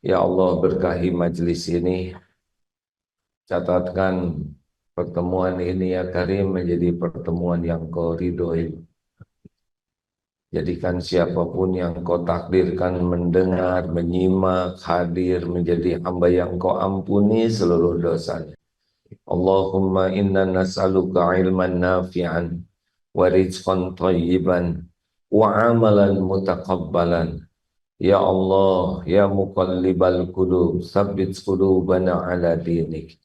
Ya Allah, berkahi majelis ini, catatkan pertemuan ini ya Karim menjadi pertemuan yang Kau ridhoi. Jadikan siapapun yang Kau takdirkan mendengar, menyimak, hadir menjadi hamba yang Kau ampuni seluruh dosanya. Allahumma inna nas'aluka ilman nafi'an wa rizqan thayyiban wa amalan mutaqabbalan. Ya Allah, ya muqallibal qulub, tsabbit qulubana ala dinik.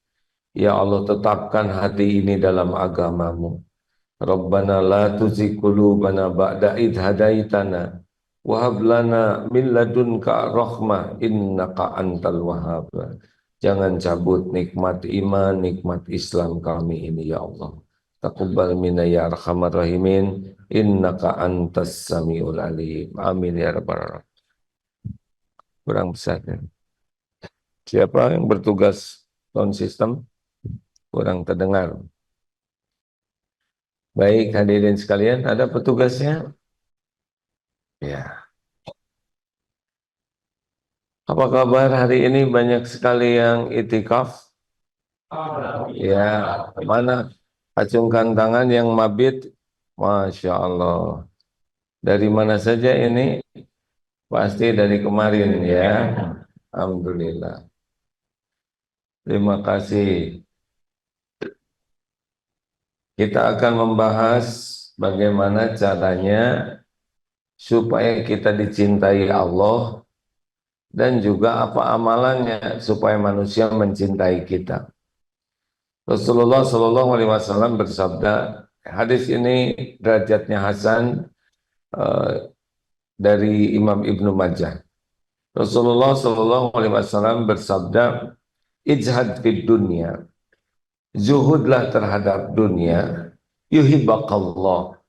Ya Allah, tetapkan hati ini dalam agamamu. Rabbana la tuzigh qulubana ba'da idh hadaitana wa hab lana min ladunka rahmah innaka antal wahhab. Jangan cabut nikmat iman, nikmat Islam kami ini ya Allah. Taqabbal minna ya arhamar rahimin innaka antas samiul alim. Amin ya rabbal alamin. Kurang besar ya. Siapa yang bertugas sound system? Kurang terdengar. Baik hadirin sekalian, ada petugasnya? Ya. Apa kabar hari ini? Banyak sekali yang itikaf. Ya, mana? Acungkan tangan yang mabit. Masya Allah. Dari mana saja ini? Pasti dari kemarin ya. Alhamdulillah. Terima kasih. Kita akan membahas bagaimana caranya supaya kita dicintai Allah dan juga apa amalannya supaya manusia mencintai kita. Rasulullah Shallallahu Alaihi Wasallam bersabda, hadis ini derajatnya Hasan dari Imam Ibnu Majah. Rasulullah Shallallahu Alaihi Wasallam bersabda, ijhad fid dunya, zuhudlah terhadap dunia, yuhibakallah.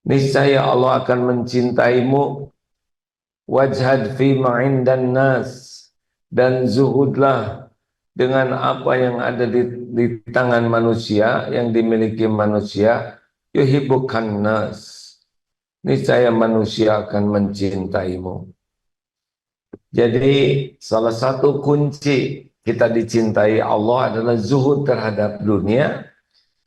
Niscaya Allah akan mencintaimu. Wajhad fi ma'indan nas, dan zuhudlah dengan apa yang ada di tangan manusia, yang dimiliki manusia. Yuhibbukan nas, niscaya manusia akan mencintaimu. Jadi salah satu kunci kita dicintai Allah adalah zuhud terhadap dunia,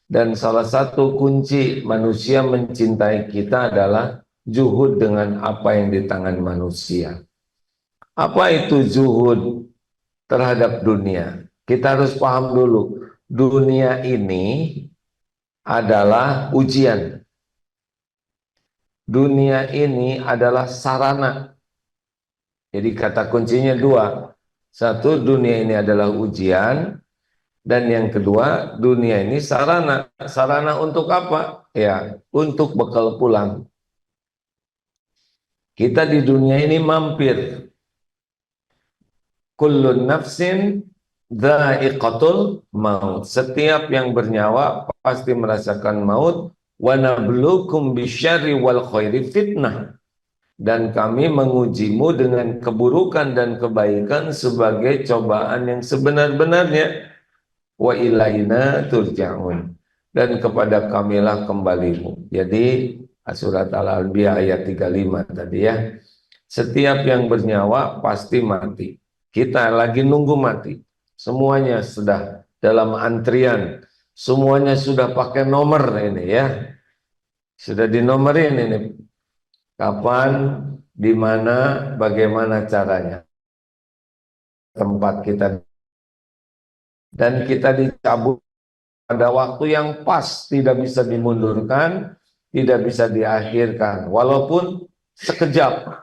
dan salah satu kunci manusia mencintai kita adalah zuhud dengan apa yang di tangan manusia. Apa itu zuhud terhadap dunia? Kita harus paham dulu, dunia ini adalah ujian. Dunia ini adalah sarana. Jadi kata kuncinya dua. Satu, dunia ini adalah ujian. Dan yang kedua, dunia ini sarana. Sarana untuk apa? Ya, untuk bekal pulang. Kita di dunia ini mampir. Kullun nafsin dha'iqatul maut. Setiap yang bernyawa pasti merasakan maut. Wa nabluukum bisyarri wal khairi fitnah. Dan kami mengujimu dengan keburukan dan kebaikan sebagai cobaan yang sebenar-benarnya. Wa ilaina turja'un. Dan kepada kamilah kembalimu. Jadi surat Al-Anbiya ayat 35 tadi ya. Setiap yang bernyawa pasti mati. Kita lagi nunggu mati. Semuanya sudah dalam antrian. Semuanya sudah pakai nomor ini ya. Sudah dinomorin ini. Kapan, di mana, bagaimana caranya. Tempat kita. Dan kita dicabut pada waktu yang pas, tidak bisa dimundurkan, tidak bisa diakhirkan. Walaupun sekejap.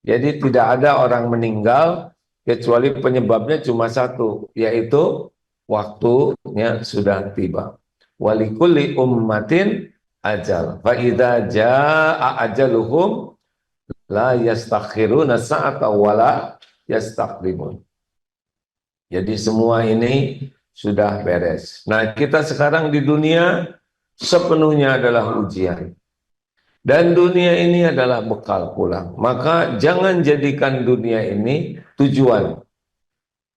Jadi tidak ada orang meninggal kecuali penyebabnya cuma satu, yaitu waktunya sudah tiba. Walikulli ummatin ajal. Fa idza jaa ajaluhum la yastakhiruna sa'ata wala yastaqdimun. Jadi semua ini sudah beres. Nah, kita sekarang di dunia sepenuhnya adalah ujian. Dan dunia ini adalah bekal pulang. Maka jangan jadikan dunia ini tujuan.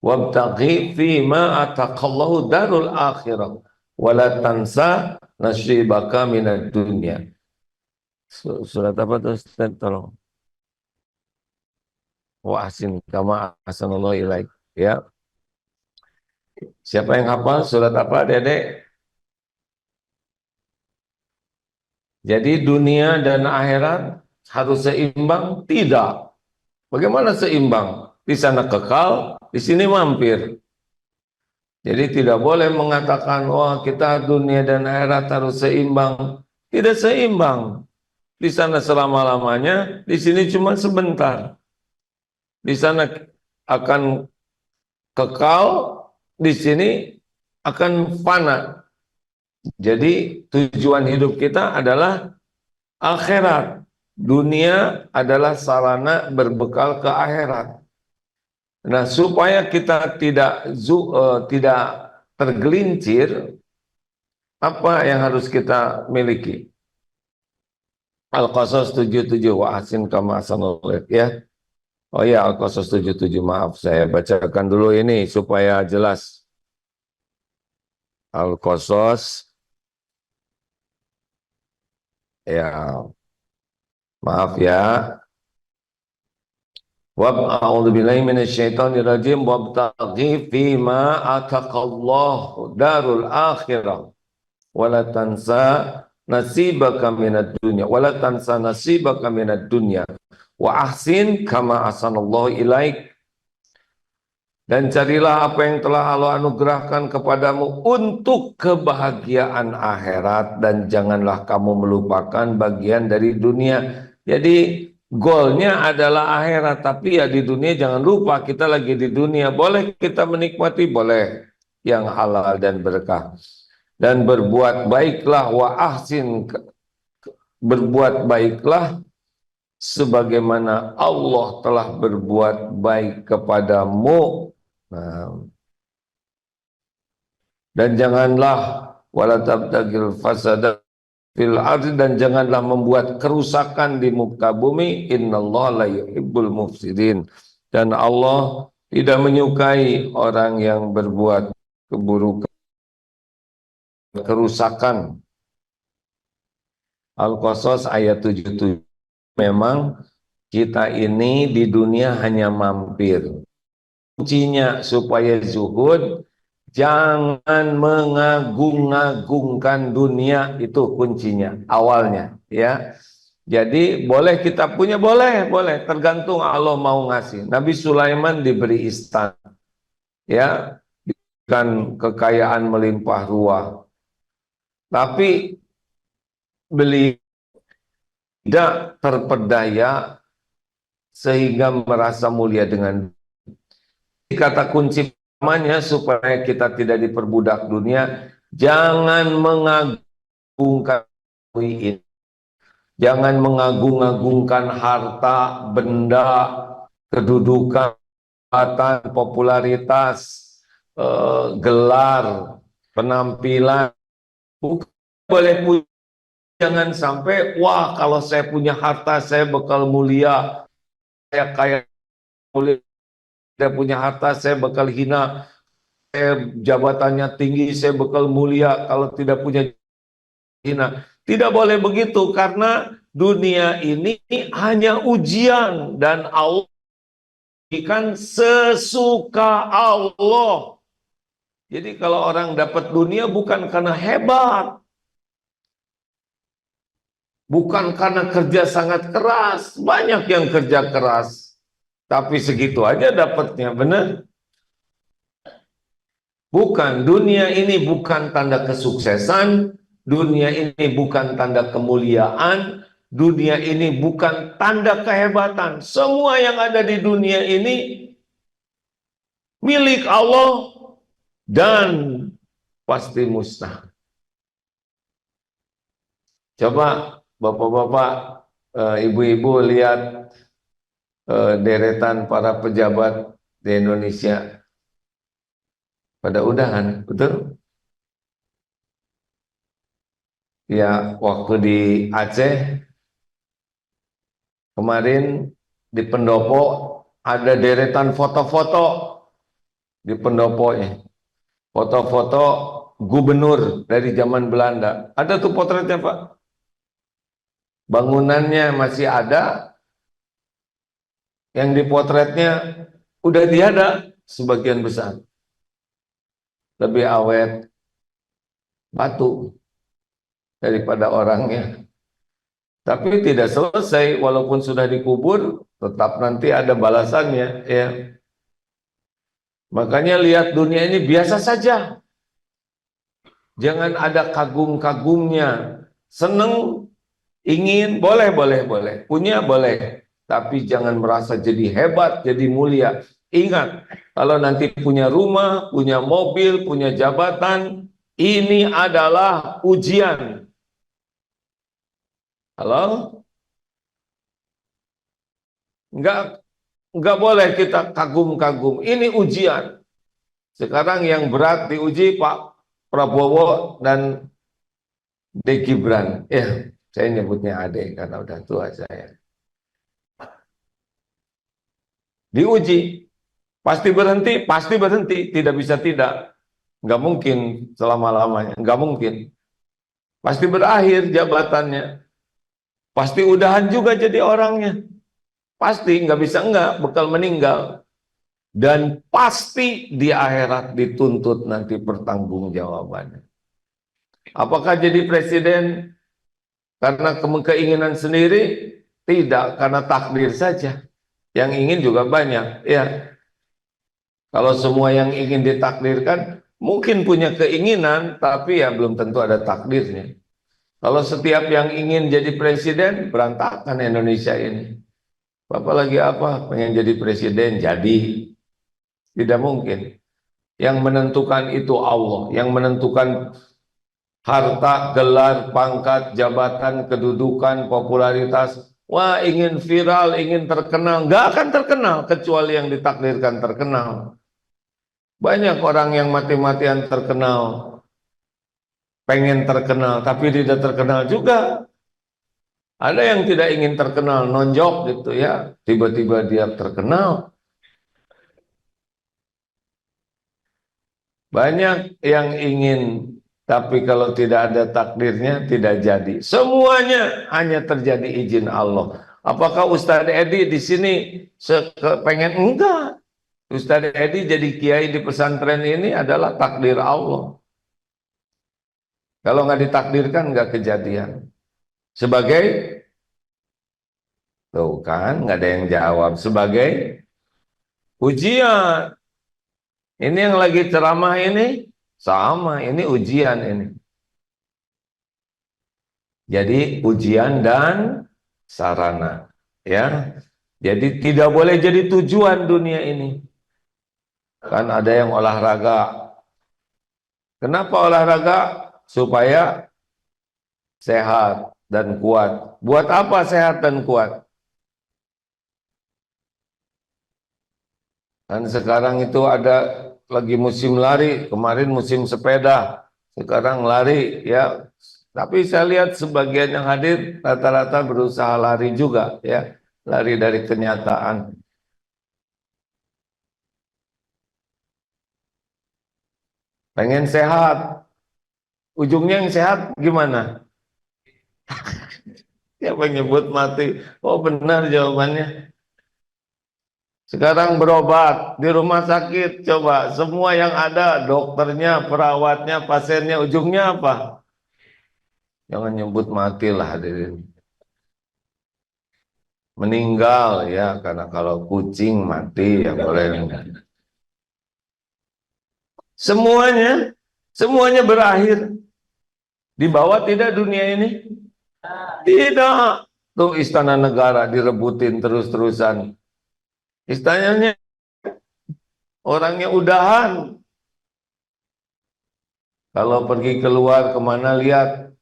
Wabtaghi fima ataqallahu darul akhirah. Wala tansa nasibaka minad dunya. Surat apa itu Ustaz? Tolong. wa ahsin kama ahsanallahu ilaik. Ya. Siapa yang hafal surat apa, Dedek? Jadi dunia dan akhirat harus seimbang? Tidak. Bagaimana seimbang? Di sana kekal, di sini mampir. Jadi tidak boleh mengatakan, wah kita dunia dan akhirat harus seimbang. Tidak seimbang. Di sana selama-lamanya, di sini cuma sebentar. Di sana akan kekal, di sini akan fana. Jadi tujuan hidup kita adalah akhirat. Dunia adalah sarana berbekal ke akhirat. Nah, supaya kita tidak tergelincir, apa yang harus kita miliki? Al-Qasas 77 wa ahsin kama ahsanallahu ilaik, ya. Oh ya, Al-Qasas 77, maaf saya bacakan dulu ini supaya jelas. Al-Qasas, ya, maaf ya. A'udzu billahi minasyaitonir rajim wabtaghi fima ataqallahu darul akhirah wala tansa nasibaka minad dunya wala tansa nasibaka minad dunya wa ahsin kama ahsanallahu ilaik, dan carilah apa yang telah Allah anugerahkan kepadamu untuk kebahagiaan akhirat, dan janganlah kamu melupakan bagian dari dunia. Jadi goalnya adalah akhirat, tapi ya di dunia jangan lupa kita lagi di dunia. Boleh kita menikmati, boleh yang halal dan berkah. Dan berbuat baiklah, wa ahsin, berbuat baiklah sebagaimana Allah telah berbuat baik kepadamu. Nah, dan janganlah wala tabtagil fasada fil ardi, dan janganlah membuat kerusakan di muka bumi. Innallaha la yuhibbul mufsidin, dan Allah tidak menyukai orang yang berbuat keburukan, kerusakan. Al-Qasas ayat 77. Memang kita ini di dunia hanya mampir. Kuncinya supaya zuhud, jangan mengagung-agungkan dunia, itu kuncinya awalnya, ya. Jadi boleh kita punya, boleh tergantung Allah mau ngasih. Nabi Sulaiman diberi istana, ya, kan kekayaan melimpah ruah, tapi beliau tidak terpedaya sehingga merasa mulia dengan. Kata kunci pertamanya supaya kita tidak diperbudak dunia, jangan mengagungkan ini, jangan mengagung-agungkan harta, benda, kedudukan, popularitas, gelar, penampilan. Bukan boleh punya, jangan sampai wah kalau saya punya harta saya bakal mulia, saya kaya mulia. Saya punya harta, saya bakal hina. Saya jabatannya tinggi, saya bakal mulia. Kalau tidak punya, hina. Tidak boleh begitu, karena dunia ini hanya ujian, dan Allah berikan sesuka Allah. Jadi kalau orang dapat dunia bukan karena hebat, bukan karena kerja sangat keras. Banyak yang kerja keras, tapi segitu aja dapatnya, benar? Bukan, dunia ini bukan tanda kesuksesan, dunia ini bukan tanda kemuliaan, dunia ini bukan tanda kehebatan. Semua yang ada di dunia ini milik Allah dan pasti musnah. Coba bapak-bapak, ibu-ibu lihat deretan para pejabat di Indonesia. Pada udahan, betul? Ya, waktu di Aceh kemarin di pendopo ada deretan foto-foto di pendoponya. Foto-foto gubernur dari zaman Belanda. Ada tuh potretnya, Pak. Bangunannya masih ada, yang dipotretnya udah tiada sebagian besar. Lebih awet batu daripada orangnya. Tapi tidak selesai, walaupun sudah dikubur, tetap nanti ada balasannya, ya. Makanya lihat dunia ini biasa saja. Jangan ada kagum-kagumnya. Seneng, ingin, boleh. Punya, boleh. Tapi jangan merasa jadi hebat, jadi mulia. Ingat, kalau nanti punya rumah, punya mobil, punya jabatan, ini adalah ujian. Halo? Enggak boleh kita kagum-kagum. Ini ujian. Sekarang yang berat diuji Pak Prabowo dan De Gibran. Ya, saya nyebutnya Ade karena udah tua saya. Diuji. Pasti berhenti. Tidak bisa tidak. Enggak mungkin selama-lamanya. Enggak mungkin. Pasti berakhir jabatannya. Pasti udahan juga jadi orangnya. Pasti, nggak bisa enggak, bakal meninggal. Dan pasti di akhirat dituntut nanti pertanggungjawabannya. Apakah jadi presiden karena keinginan sendiri? Tidak, karena takdir saja. Yang ingin juga banyak, ya. Kalau semua yang ingin ditakdirkan, mungkin punya keinginan, tapi ya belum tentu ada takdirnya. Kalau setiap yang ingin jadi presiden, berantakan Indonesia ini. Bapak lagi apa? Pengen jadi presiden, jadi. Tidak mungkin. Yang menentukan itu Allah. Yang menentukan harta, gelar, pangkat, jabatan, kedudukan, popularitas. Wah, ingin viral, ingin terkenal. Nggak akan terkenal, kecuali yang ditakdirkan terkenal. Banyak orang yang mati-matian terkenal. Pengen terkenal, tapi tidak terkenal juga. Ada yang tidak ingin terkenal, nonjok gitu ya. Tiba-tiba dia terkenal. Banyak yang ingin, tapi kalau tidak ada takdirnya tidak jadi. Semuanya hanya terjadi izin Allah. Apakah Ustadz Edi di sini pengen? Enggak. Ustadz Edi jadi kiai di pesantren ini adalah takdir Allah. Kalau nggak ditakdirkan nggak kejadian. Sebagai, tuh kan nggak ada yang jawab. Sebagai ujian. Ini yang lagi ceramah ini sama, ini ujian ini. Jadi ujian dan sarana, ya. Jadi tidak boleh jadi tujuan dunia ini. Kan ada yang olahraga. Kenapa olahraga? Supaya sehat dan kuat. Buat apa sehat dan kuat? Dan sekarang itu ada lagi musim lari, kemarin musim sepeda, sekarang lari ya. Tapi saya lihat sebagian yang hadir rata-rata berusaha lari juga ya, lari dari kenyataan. Pengen sehat, ujungnya yang sehat gimana? Siapa yang nyebut mati? Oh benar jawabannya. Sekarang berobat di rumah sakit, coba semua yang ada, dokternya, perawatnya, pasiennya, ujungnya apa? Jangan nyebut mati lah hadirin. Meninggal ya, karena kalau kucing mati ya boleh. Semuanya berakhir. Dibawa tidak dunia ini? Tidak. Tuh istana negara direbutin terus-terusan. Istananya orangnya udahan. Kalau pergi keluar kemana lihat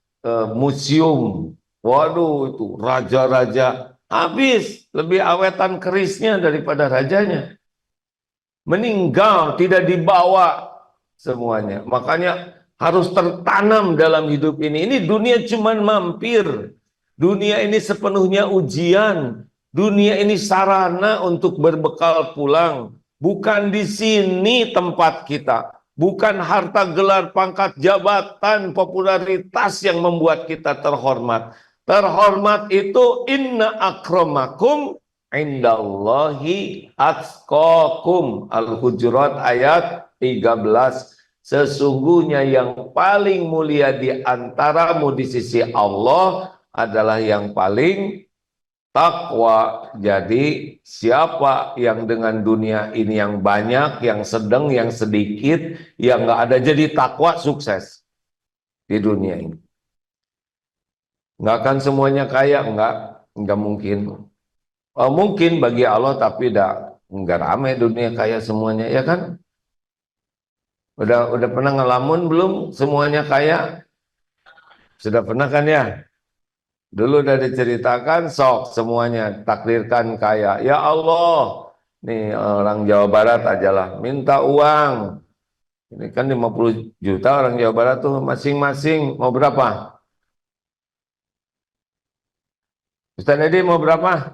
museum, waduh itu raja-raja habis, lebih awetan kerisnya daripada rajanya. Meninggal, tidak dibawa semuanya. Makanya harus tertanam dalam hidup ini. Ini dunia cuman mampir. Dunia ini sepenuhnya ujian. Dunia ini sarana untuk berbekal pulang. Bukan di sini tempat kita. Bukan harta, gelar, pangkat, jabatan, popularitas yang membuat kita terhormat. Terhormat itu inna akramakum indallahi atqakum. Al-Hujurat ayat 13. Sesungguhnya yang paling mulia di antaramu di sisi Allah adalah yang paling takwa. Jadi siapa yang dengan dunia ini yang banyak, yang sedang, yang sedikit, yang nggak ada jadi takwa, sukses di dunia ini. Nggak akan semuanya kaya, nggak mungkin. Mungkin bagi Allah, tapi nggak ramai dunia kaya semuanya, ya kan? Udah pernah ngelamun belum semuanya kaya? Sudah pernah kan ya? Dulu udah diceritakan, sok semuanya takdirkan kaya. Ya Allah, nih orang Jawa Barat ajalah minta uang. Ini kan 50 juta orang Jawa Barat tuh masing-masing mau berapa? Ustaz Edi mau berapa?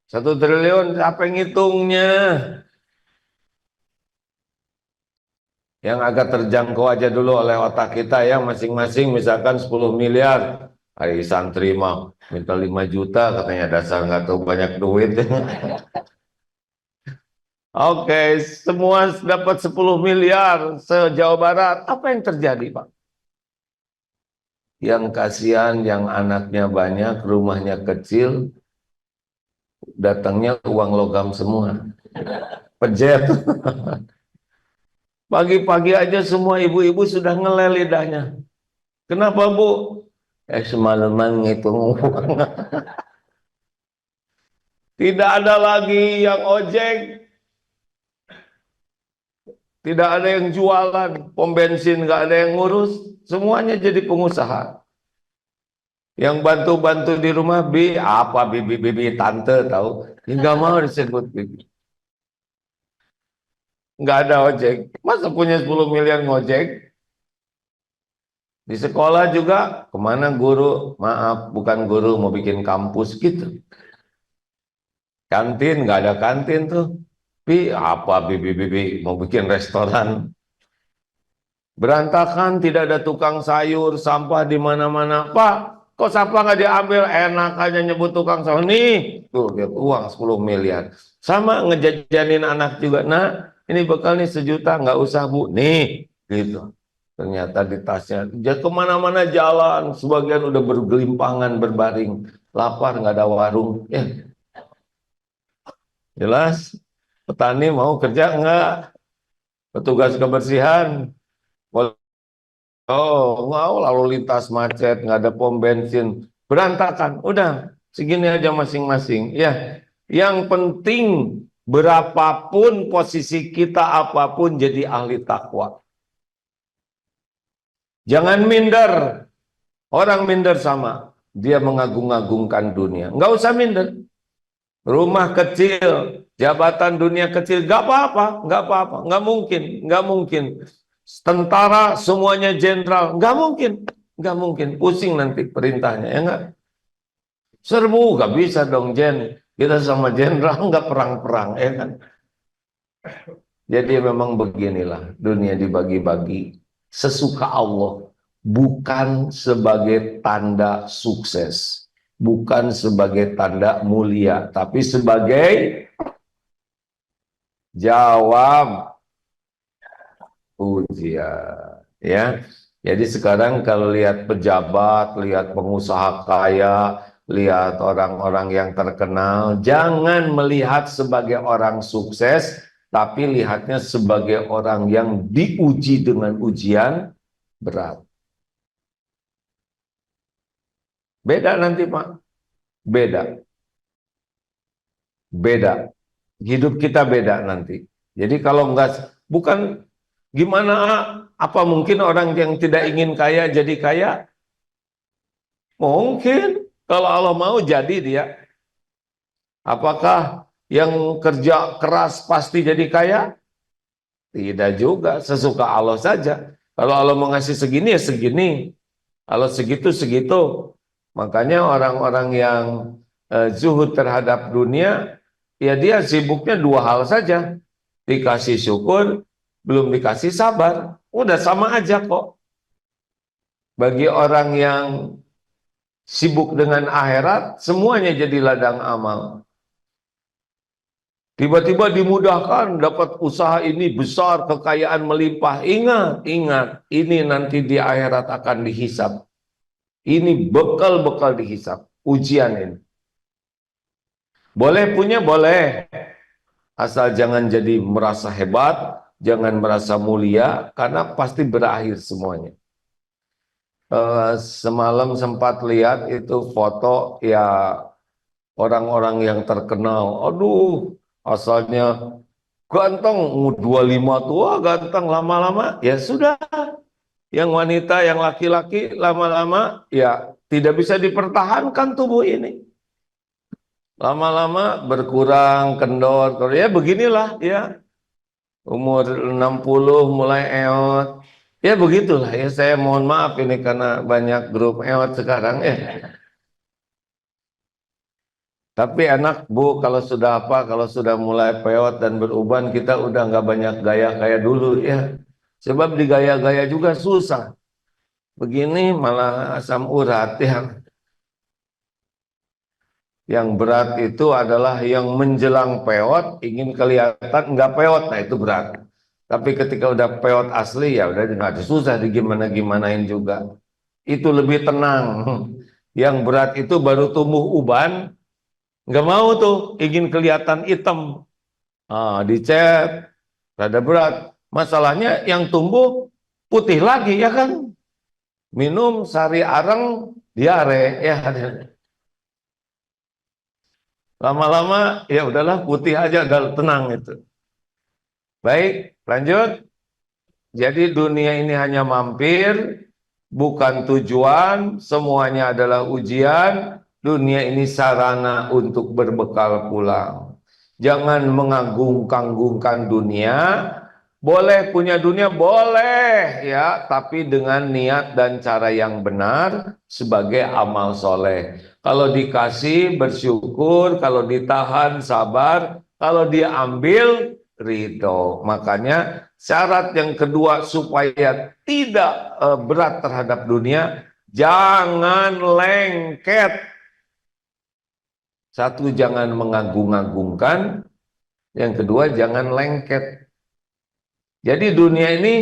1 triliun, apa yang ngitungnya? Yang agak terjangkau aja dulu oleh otak kita ya, masing-masing misalkan 10 miliar. Hari santri mah minta 5 juta katanya, dasar nggak tahu banyak duit. Oke, semua dapat 10 miliar se-Jawa Barat. Apa yang terjadi, Pak? Yang kasihan, yang anaknya banyak, rumahnya kecil, datangnya uang logam semua. Pejet. Pagi-pagi aja semua ibu-ibu sudah ngelel lidahnya. Kenapa, Bu? Semalaman ngitung uang. Tidak ada lagi yang ojek, tidak ada yang jualan, pom bensin nggak ada yang ngurus, semuanya jadi pengusaha. Yang bantu-bantu di rumah, apa bibi tante tahu, nggak mau disebut bibi. Nggak ada ojek, masa punya 10 miliar ngojek? Di sekolah juga, kemana guru? Maaf, bukan guru, mau bikin kampus gitu. Kantin, nggak ada kantin tuh. Apa bibi mau bikin restoran. Berantakan, tidak ada tukang sayur, sampah di mana-mana. Pak, kok sampah nggak diambil? Enak aja nyebut tukang sayur. Nih, tuh lihat uang 10 miliar. Sama ngejajanin anak juga. Nah, ini bekal nih 1 juta, nggak usah Bu. Nih, gitu. Ternyata di tasnya. Kemana-mana jalan, sebagian udah bergelimpangan, berbaring. Lapar, nggak ada warung. Ya, jelas. Petani mau kerja nggak? Petugas kebersihan. Oh, wow, lalu lintas macet, nggak ada pom bensin, berantakan. Udah, segini aja masing-masing. Ya, yang penting berapapun posisi kita, apapun jadi ahli takwa. Jangan minder. Orang minder sama, dia mengagung-agungkan dunia. Nggak usah minder. Rumah kecil, jabatan dunia kecil, nggak apa-apa, nggak apa-apa, nggak mungkin, nggak mungkin. Tentara semuanya jenderal, nggak mungkin, pusing nanti perintahnya, ya nggak? Serbu, nggak bisa dong kita sama jenderal nggak perang-perang, ya kan? Jadi memang beginilah dunia dibagi-bagi sesuka Allah, bukan sebagai tanda sukses, bukan sebagai tanda mulia, tapi sebagai jawab ujian, ya. Jadi sekarang kalau lihat pejabat, lihat pengusaha kaya, lihat orang-orang yang terkenal, jangan melihat sebagai orang sukses, tapi lihatnya sebagai orang yang diuji dengan ujian berat. Beda nanti, Pak. Beda. Beda. Hidup kita beda nanti. Jadi kalau enggak, bukan gimana, apa mungkin orang yang tidak ingin kaya jadi kaya? Mungkin. Kalau Allah mau jadi dia. Apakah yang kerja keras pasti jadi kaya? Tidak juga, sesuka Allah saja. Kalau Allah mau ngasih segini ya segini. Kalau segitu segitu. Makanya orang-orang yang zuhud terhadap dunia, ya dia sibuknya 2 hal saja. Dikasih syukur, belum dikasih sabar. Udah sama aja kok. Bagi orang yang sibuk dengan akhirat, semuanya jadi ladang amal. Tiba-tiba dimudahkan, dapat usaha ini besar, kekayaan melimpah. Ingat, ingat, ini nanti di akhirat akan dihisab. Ini bekal-bekal dihisab, ujian ini. Boleh punya, boleh. Asal jangan jadi merasa hebat, jangan merasa mulia, karena pasti berakhir semuanya. Semalam sempat lihat itu foto ya orang-orang yang terkenal. Aduh, asalnya ganteng, 25 tua ganteng, lama-lama ya sudah. Yang wanita, yang laki-laki lama-lama ya tidak bisa dipertahankan tubuh ini. Lama-lama berkurang, kendor, ya beginilah ya. Umur 60 mulai eot. Ya begitulah ya, saya mohon maaf ini karena banyak grup eot sekarang ya. Tapi enak Bu, kalau sudah apa, kalau sudah mulai peot dan beruban, kita udah nggak banyak gaya kayak dulu ya. Sebab digaya-gaya juga susah. Begini malah asam urat ya. Yang berat itu adalah yang menjelang peot ingin kelihatan nggak peot, nah itu berat. Tapi ketika udah peot asli ya udah nggak susah digimana-gimanain juga. Itu lebih tenang. Yang berat itu baru tumbuh uban, nggak mau tuh, ingin kelihatan hitam. Dicet, rada berat. Masalahnya yang tumbuh putih lagi ya kan. Minum sari areng diare ya. Lama-lama ya udahlah putih aja, udah tenang itu. Baik, lanjut. Jadi dunia ini hanya mampir, bukan tujuan, semuanya adalah ujian. Dunia ini sarana untuk berbekal pulang. Jangan mengagung-agungkan dunia. Boleh punya dunia, boleh ya, tapi dengan niat dan cara yang benar sebagai amal soleh. Kalau dikasih bersyukur, kalau ditahan sabar, kalau diambil ridho. Makanya syarat yang kedua supaya tidak berat terhadap dunia, jangan lengket. Satu, jangan mengagung-agungkan. Yang kedua, jangan lengket. Jadi dunia ini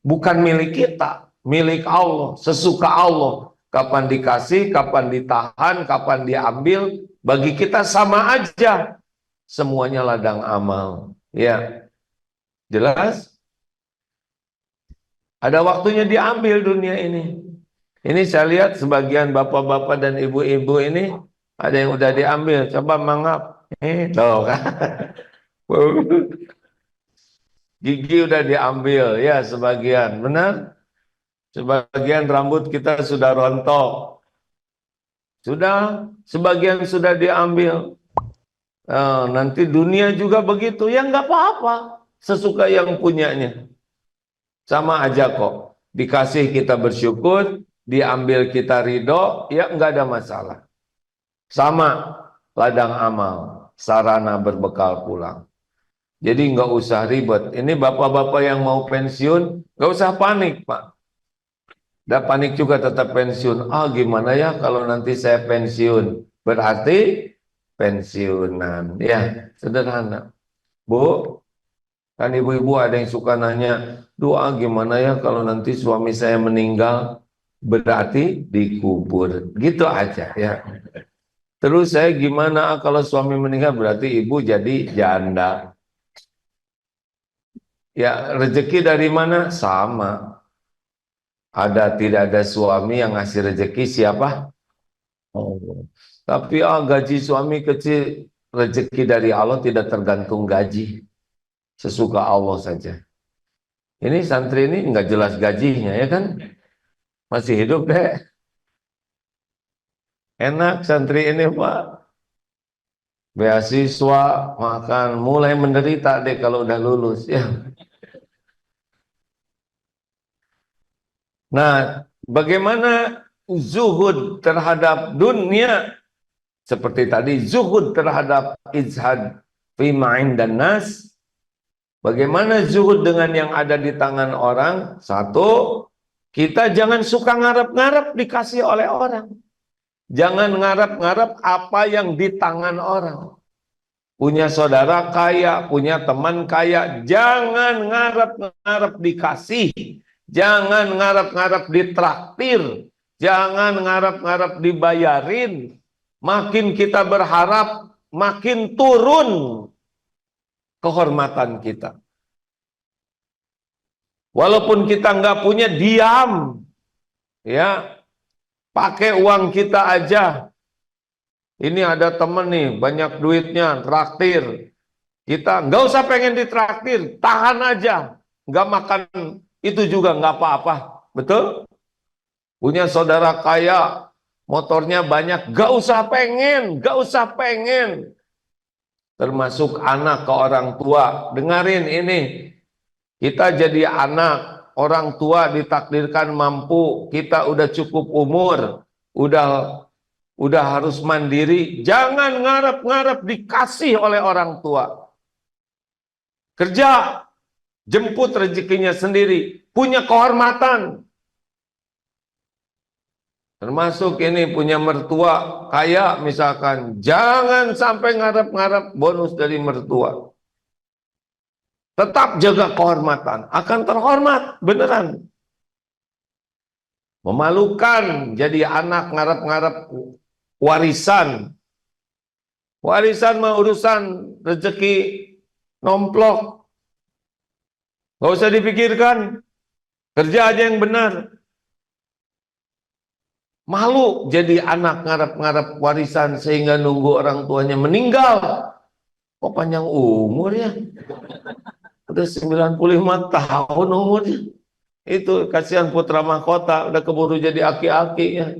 bukan milik kita, milik Allah, sesuka Allah. Kapan dikasih, kapan ditahan, kapan diambil, bagi kita sama aja. Semuanya ladang amal. Ya, jelas? Ada waktunya diambil dunia ini. Ini saya lihat sebagian bapak-bapak dan ibu-ibu ini ada yang udah diambil. Coba mangap. Tuh kan. Gigi udah diambil ya sebagian. Benar? Sebagian rambut kita sudah rontok. Sudah, sebagian sudah diambil. Nanti dunia juga begitu. Ya nggak apa-apa. Sesuka yang punyanya. Sama aja kok. Dikasih kita bersyukur, diambil kita ridho, ya nggak ada masalah. Sama ladang amal, sarana berbekal pulang. Jadi nggak usah ribet. Ini bapak-bapak yang mau pensiun, nggak usah panik Pak. Nggak panik juga tetap pensiun. Gimana ya kalau nanti saya pensiun? Berarti pensiunan. Ya, sederhana. Bu, kan ibu-ibu ada yang suka nanya, doa gimana ya kalau nanti suami saya meninggal? Berarti dikubur. Gitu aja ya. Terus saya gimana kalau suami meninggal? Berarti ibu jadi janda. Ya, rezeki dari mana? Sama. Tidak ada suami yang ngasih rezeki siapa? Allah. Tapi gaji suami kecil, rezeki dari Allah tidak tergantung gaji. Sesuka Allah saja. Ini santri ini nggak jelas gajinya ya kan? Masih hidup deh. Enak santri ini Pak. Beasiswa, makan, mulai menderita deh kalau udah lulus ya. Nah, bagaimana zuhud terhadap dunia? Seperti tadi, zuhud terhadap izhad fi ma'in dan nas. Bagaimana zuhud dengan yang ada di tangan orang? Satu, kita jangan suka ngarep-ngarep dikasih oleh orang. Jangan ngarep-ngarep apa yang di tangan orang. punya saudara kaya, punya teman kaya, jangan ngarep-ngarep dikasih, jangan ngarep-ngarep ditraktir, jangan ngarep-ngarep dibayarin. Makin kita berharap, makin turun kehormatan kita. Walaupun kita nggak punya, diam, ya, pakai uang kita aja. Ini ada temen nih, banyak duitnya, traktir. Kita nggak usah pengen ditraktir, tahan aja, nggak makan itu juga nggak apa-apa, betul? Punya saudara kaya, motornya banyak, nggak usah pengen, nggak usah pengen. Termasuk anak ke orang tua, dengerin ini. Kita jadi anak, orang tua ditakdirkan mampu, kita udah cukup umur, udah harus mandiri, jangan ngarep-ngarep dikasih oleh orang tua. Kerja, jemput rezekinya sendiri, punya kehormatan. Termasuk ini punya mertua kaya misalkan, jangan sampai ngarep-ngarep bonus dari mertua. Tetap jaga kehormatan, akan terhormat beneran. Memalukan jadi anak ngarep-ngarep warisan. Warisan mah urusan rezeki nomplok. Gak usah dipikirkan, kerja aja yang benar. Malu jadi anak ngarep-ngarep warisan sehingga nunggu orang tuanya meninggal. Kok panjang umur ya? Udah 95 tahun umurnya. Itu kasihan putra mahkota, udah keburu jadi aki-aki ya.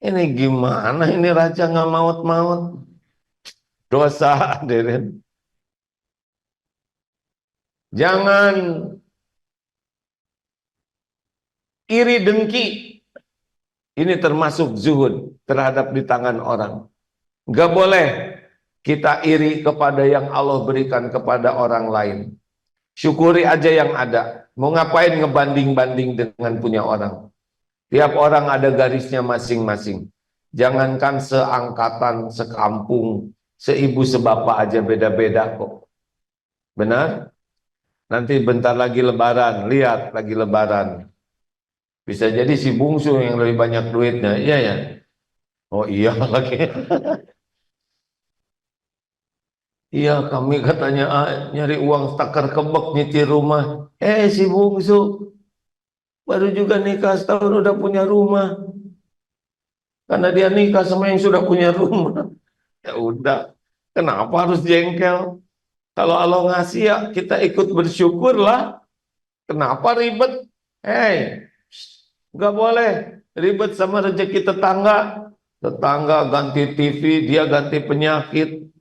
Ini gimana ini raja nggak maut-maut? Dosa, Deren. Jangan iri dengki. Ini termasuk zuhud terhadap di tangan orang. Nggak boleh kita iri kepada yang Allah berikan kepada orang lain. Syukuri aja yang ada. Mau ngapain ngebanding-banding dengan punya orang? Tiap orang ada garisnya masing-masing. Jangankan seangkatan, sekampung, seibu sebapak aja beda-beda kok. Benar? Nanti bentar lagi lebaran, lihat lagi lebaran. Bisa jadi si bungsu yang lebih banyak duitnya, iya ya? Oh iya lagi. Iya, kami katanya nyari uang takar kebek nyetir rumah. Si bungsu baru juga nikah setahun udah punya rumah. Karena dia nikah sama yang sudah punya rumah. Ya udah, kenapa harus jengkel? Kalau Allah ngasih ya kita ikut bersyukur lah. Kenapa ribet? Nggak boleh ribet sama rezeki tetangga. Tetangga ganti TV, dia ganti penyakit.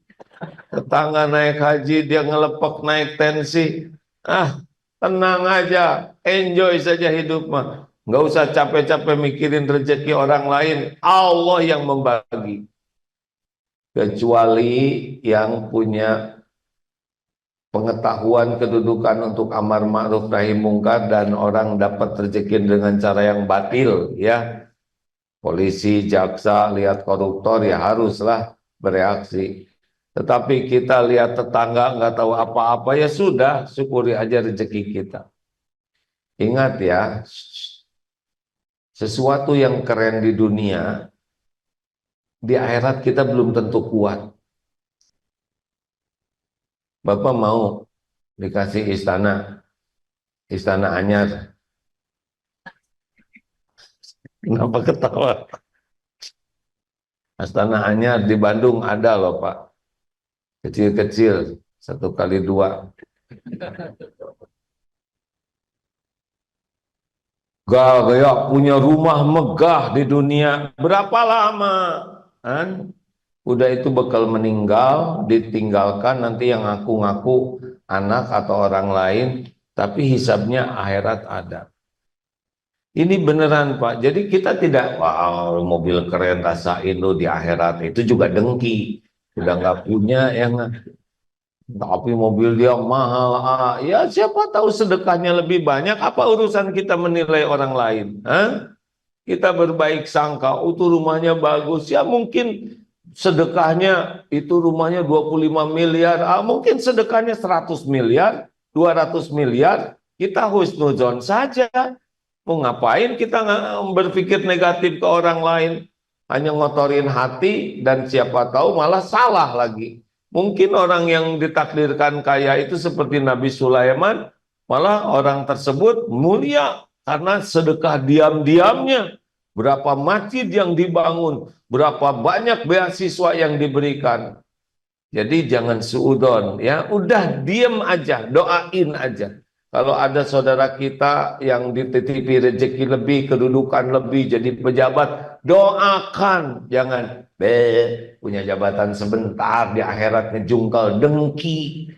Tetangga naik haji, dia ngelepek naik tensi. Tenang aja, enjoy saja hidup mah. Nggak usah capek-capek mikirin rezeki orang lain. Allah yang membagi. Kecuali yang punya pengetahuan kedudukan untuk amar ma'ruf nahi mungkar dan orang dapat rezeki dengan cara yang batil, ya. Polisi, jaksa lihat koruptor ya haruslah bereaksi. Tetapi kita lihat tetangga nggak tahu apa-apa, ya sudah, syukuri aja rezeki kita. Ingat ya, sesuatu yang keren di dunia, di akhirat kita belum tentu kuat. Bapak mau dikasih istana anyar. Kenapa ketawa? Istana anyar di Bandung ada loh Pak. Kecil-kecil, 1x2. Gaya punya rumah megah di dunia. Berapa lama? Kan? Udah itu bakal meninggal, ditinggalkan nanti yang ngaku-ngaku anak atau orang lain, tapi hisabnya akhirat ada. Ini beneran Pak. Jadi kita tidak, wah mobil keren rasain lo di akhirat, itu juga dengki. Udah nggak punya yang, tapi mobil dia mahal. Ya siapa tahu sedekahnya lebih banyak. Apa urusan kita menilai orang lain? Kita berbaik sangka, itu rumahnya bagus. Ya mungkin sedekahnya itu rumahnya 25 miliar, mungkin sedekahnya 100 miliar, 200 miliar, kita husnuzon saja. Mau ngapain kita berpikir negatif ke orang lain? Hanya ngotorin hati dan siapa tahu malah salah lagi. Mungkin orang yang ditakdirkan kaya itu seperti Nabi Sulaiman, malah orang tersebut mulia karena sedekah diam-diamnya. Berapa masjid yang dibangun, berapa banyak beasiswa yang diberikan. Jadi jangan suudon, ya. Udah diem aja, doain aja. Kalau ada saudara kita yang dititipi rezeki lebih, kedudukan lebih, jadi pejabat, doakan. Jangan, punya jabatan sebentar, di akhirat ngejungkal dengki.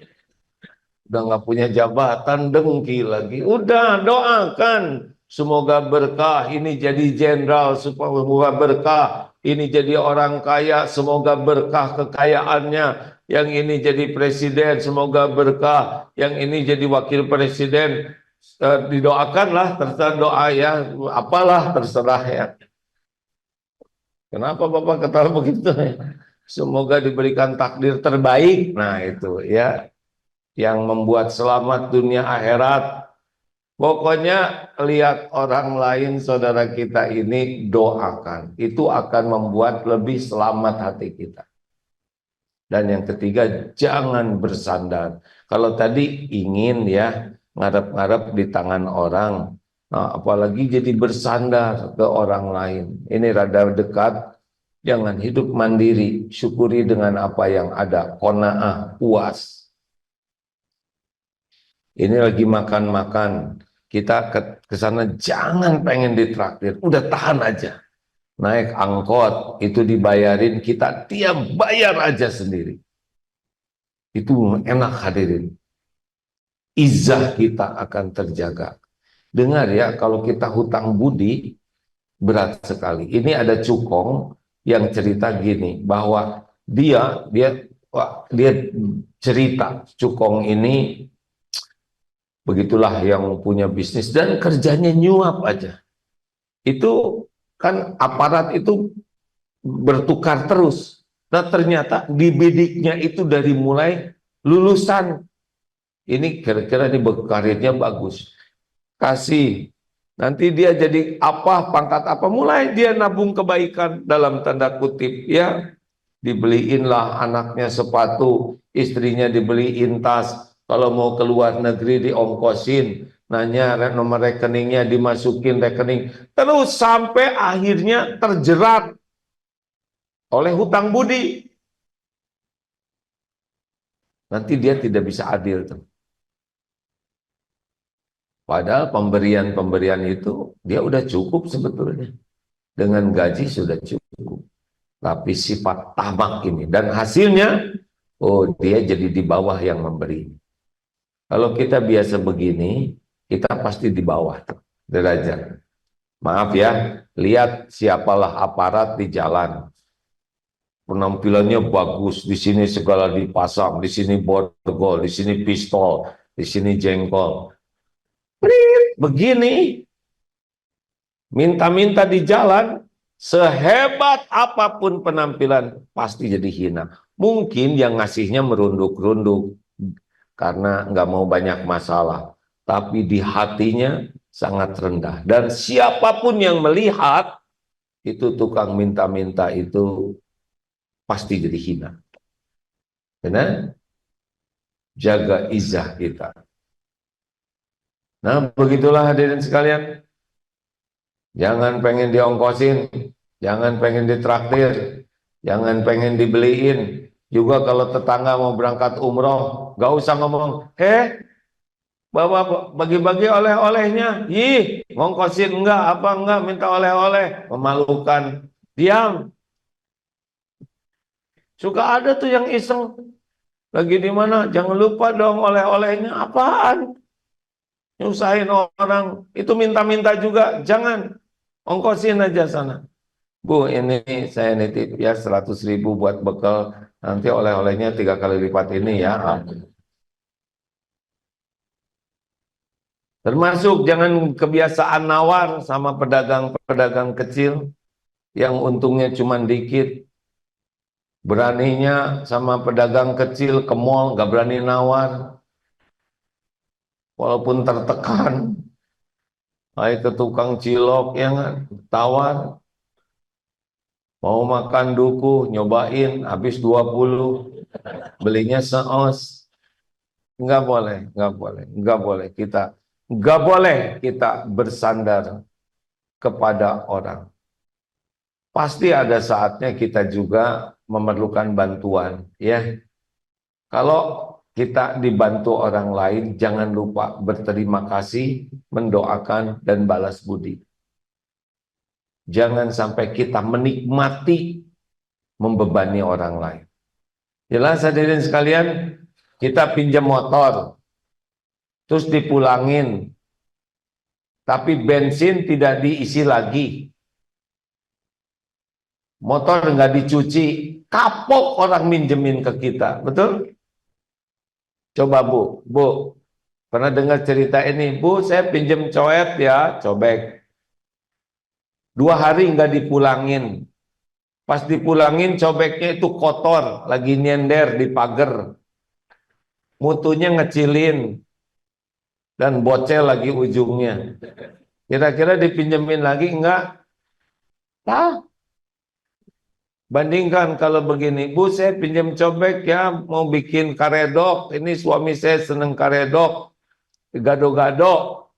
Udah nggak punya jabatan, dengki lagi. Udah, doakan. Semoga berkah, ini jadi jenderal, semoga berkah. Ini jadi orang kaya, semoga berkah kekayaannya. Yang ini jadi presiden, semoga berkah. Yang ini jadi wakil presiden, didoakanlah, terserah doa ya, apalah terserah ya. Kenapa Bapak ketawa begitu? Semoga diberikan takdir terbaik. Nah itu ya, yang membuat selamat dunia akhirat. Pokoknya lihat orang lain, saudara kita ini, doakan. Itu akan membuat lebih selamat hati kita. Dan yang ketiga, jangan bersandar. Kalau tadi ingin ya ngarep-ngarep di tangan orang, nah, apalagi jadi bersandar ke orang lain. Ini rada dekat. Jangan hidup mandiri, syukuri dengan apa yang ada, qanaah, puas. Ini lagi makan-makan, kita ke sana jangan pengen ditraktir, udah tahan aja. Naik angkot, itu dibayarin, kita tiap bayar aja sendiri. Itu enak hadirin. Izzah kita akan terjaga. Dengar ya, kalau kita hutang budi, berat sekali. Ini ada cukong yang cerita gini, bahwa dia cerita, cukong ini begitulah yang punya bisnis dan kerjanya nyuap aja. Itu kan aparat itu bertukar terus. Nah ternyata dibidiknya itu dari mulai lulusan. Ini kira-kira di karirnya bagus. Kasih. Nanti dia jadi apa, pangkat apa, mulai dia nabung kebaikan dalam tanda kutip ya. Dibeliinlah anaknya sepatu, istrinya dibeliin tas, kalau mau ke luar negeri diongkosin, nanya nomor rekeningnya, dimasukin rekening, terus sampai akhirnya terjerat oleh hutang budi. Nanti dia tidak bisa adil tuh. Padahal pemberian-pemberian itu dia udah cukup sebetulnya. Dengan gaji sudah cukup. Tapi sifat tamak ini. Dan hasilnya, oh dia jadi di bawah yang memberi. Kalau kita biasa begini, kita pasti di bawah tuh, derajat. Maaf ya, lihat siapalah aparat di jalan. Penampilannya bagus, di sini segala dipasang, di sini borgol, di sini pistol, di sini jengkol. Begini, minta-minta di jalan, sehebat apapun penampilan, pasti jadi hina. Mungkin yang ngasihnya merunduk-runduk, karena nggak mau banyak masalah. Tapi di hatinya sangat rendah. Dan siapapun yang melihat, itu tukang minta-minta itu pasti jadi hina. Benar? Jaga izzah kita. Nah, begitulah hadirin sekalian. Jangan pengen diongkosin, jangan pengen ditraktir, jangan pengen dibeliin. Juga kalau tetangga mau berangkat umroh, gak usah ngomong, bawa bagi-bagi oleh-olehnya. Ih, ngongkosin enggak, apa enggak, minta oleh-oleh. Memalukan. Diam. Suka ada tuh yang iseng. Lagi di mana? Jangan lupa dong oleh-olehnya. Apaan? Nyusahin orang, itu minta-minta juga, jangan, ongkosin aja sana. Bu, ini saya nitip ya 100.000 buat bekal, nanti oleh-olehnya 3 kali lipat ini ya. Termasuk jangan kebiasaan nawar sama pedagang-pedagang kecil yang untungnya cuma dikit. Beraninya sama pedagang kecil ke mall, gak berani nawar, walaupun tertekan. Ayo ke tukang cilok yang tawar, mau makan duku, nyobain, habis 20, belinya seos. Nggak boleh, nggak boleh, nggak boleh kita, nggak boleh kita bersandar kepada orang. Pasti ada saatnya kita juga memerlukan bantuan, ya. Kalau kita dibantu orang lain, jangan lupa berterima kasih, mendoakan, dan balas budi. Jangan sampai kita menikmati membebani orang lain. Jelas hadirin sekalian, kita pinjam motor, terus dipulangin, tapi bensin tidak diisi lagi, motor nggak dicuci, kapok orang minjemin ke kita, betul? Coba Bu, pernah dengar cerita ini? Bu, saya pinjam coet ya, cobek. 2 hari nggak dipulangin. Pas dipulangin cobeknya itu kotor, lagi nyender di pagar. Mutunya ngecilin dan bocel lagi ujungnya. Kira-kira dipinjemin lagi enggak? Nah, bandingkan kalau begini, Bu saya pinjam cobek ya, mau bikin karedok, ini suami saya seneng karedok, gado-gado.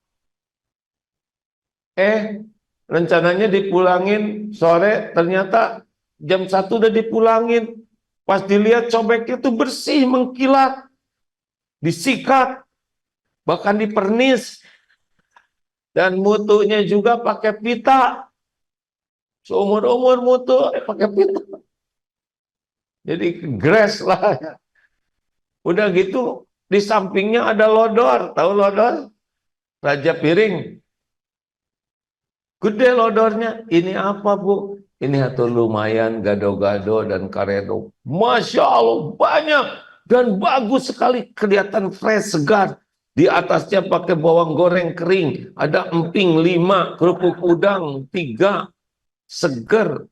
Rencananya dipulangin sore, ternyata jam 1 udah dipulangin. Pas dilihat cobeknya itu bersih, mengkilat, disikat, bahkan dipernis. Dan mutunya juga pakai pita. Seumur-umur mutu pakai pita. Jadi gres lah. Udah gitu, di sampingnya ada lodor. Tahu lodor? Raja piring. Gede lodornya. Ini apa Bu? Ini atau lumayan gado-gado dan karedok. Masya Allah banyak dan bagus sekali, kelihatan fresh, segar. Di atasnya pakai bawang goreng kering, ada emping 5, kerupuk udang 3, seger.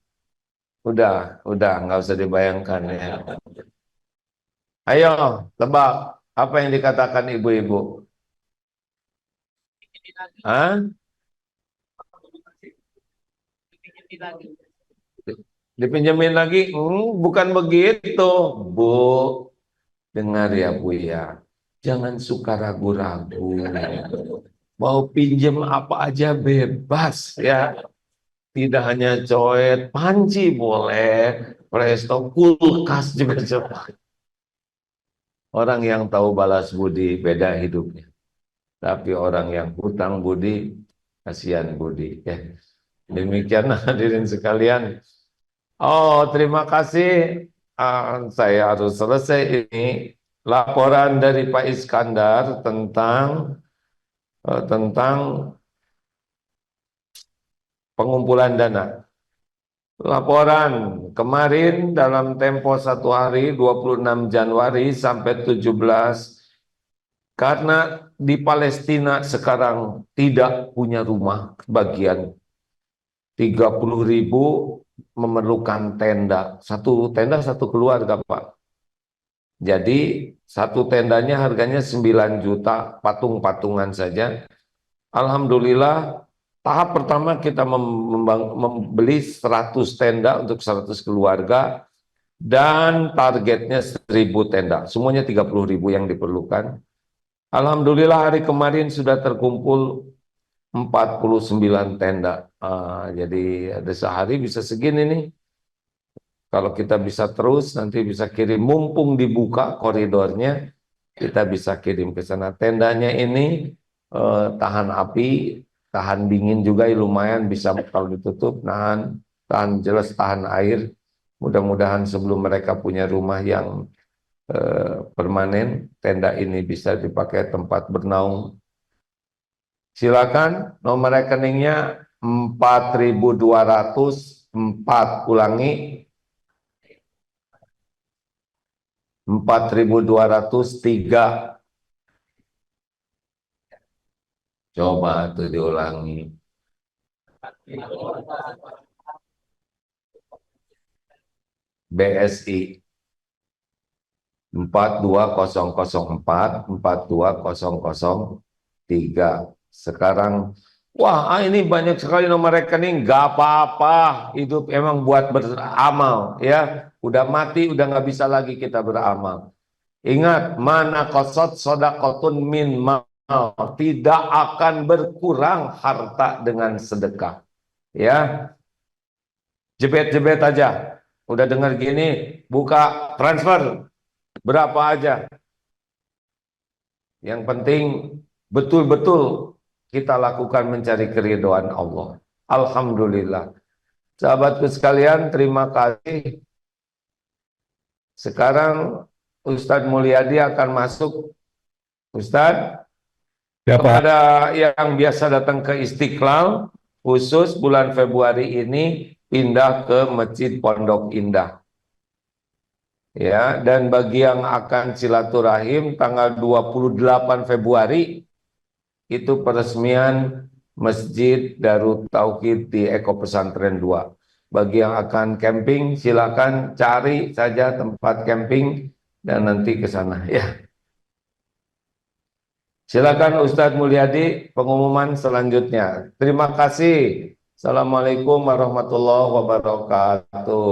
Udah nggak usah dibayangkan ya. Ayo tebak apa yang dikatakan ibu-ibu? Hah? Dipinjemin lagi? Bukan begitu, Bu. Dengar ya Bu ya, jangan suka ragu-ragu. Mau pinjem apa aja bebas ya. Tidak hanya coet, panci boleh, presto, kulkas juga coba. Orang yang tahu balas budi beda hidupnya. Tapi orang yang hutang budi, kasihan budi. Ya. Demikian hadirin sekalian. Oh, terima kasih. Saya harus selesai ini. Laporan dari Pak Iskandar tentang pengumpulan dana. Laporan kemarin dalam tempo 1 hari 26 Januari sampai 17, karena di Palestina sekarang tidak punya rumah, bagian 30.000 memerlukan tenda. Satu tenda satu keluarga Pak. Jadi satu tendanya harganya 9 juta, patung-patungan saja. Alhamdulillah, tahap pertama kita membeli 100 tenda untuk 100 keluarga dan targetnya 1.000 tenda. Semuanya 30.000 yang diperlukan. Alhamdulillah hari kemarin sudah terkumpul 49 tenda. Jadi ada sehari bisa segini nih. Kalau kita bisa terus nanti bisa kirim, mumpung dibuka koridornya, kita bisa kirim ke sana. Tendanya ini tahan api, tahan dingin juga, lumayan bisa kalau ditutup, tahan jelas, tahan air. Mudah-mudahan sebelum mereka punya rumah yang permanen, tenda ini bisa dipakai tempat bernaung. Silakan nomor rekeningnya 4.204, ulangi 4.203. Coba tuh diulangi. BSI 42004 42003. Sekarang wah ini banyak sekali nomor rekening, gak apa-apa, hidup emang buat beramal ya. Udah mati udah nggak bisa lagi kita beramal. Ingat, mana kosot sodakotun min mal, tidak akan berkurang harta dengan sedekah. Ya, jebet-jebet aja. Udah dengar gini, buka transfer berapa aja. Yang penting betul-betul kita lakukan mencari keridhaan Allah. Alhamdulillah. Sahabatku sekalian, terima kasih. Sekarang Ustadz Mulyadi akan masuk. Ustadz, Ya Pak, kepada yang biasa datang ke Istiqlal, khusus bulan Februari ini pindah ke Masjid Pondok Indah. Ya, dan bagi yang akan silaturahim tanggal 28 Februari itu peresmian Masjid Darut Tauhid di Eko Pesantren 2. Bagi yang akan camping silakan cari saja tempat camping dan nanti ke sana ya. Silakan Ustadz Mulyadi pengumuman selanjutnya. Terima kasih. Assalamualaikum warahmatullahi wabarakatuh.